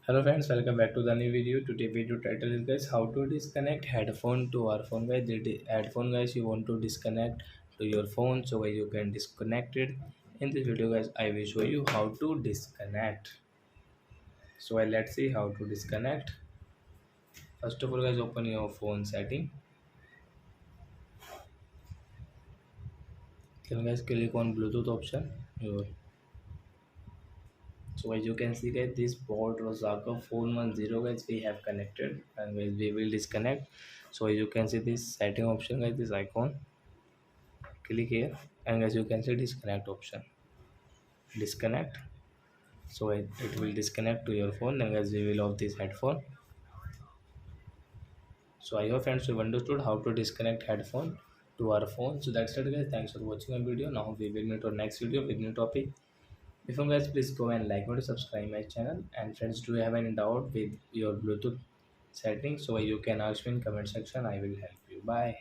Hello friends, welcome back to the new video. Today video title is guys how to disconnect headphone to our phone guys. The headphone guys you want to disconnect to your phone so guys you can disconnect it. In this video guys I will show you how to disconnect. So let's see how to disconnect. First of all guys open your phone setting. Then guys click on Bluetooth option. So as you can see guys this port Rosaka 410 guys we have connected and guys we will disconnect. So as you can see this setting option guys this icon, click here and as you can see disconnect option, disconnect. So it will disconnect to your phone and as we will off this headphone. So I hope friends you understood how to disconnect headphone to our phone. So that's it guys, thanks for watching our video. Now we will meet on next video with new topic. Before guys please go and like or subscribe my channel, and friends do you have any doubt with your Bluetooth settings so you can ask me in comment section, I will help you. Bye.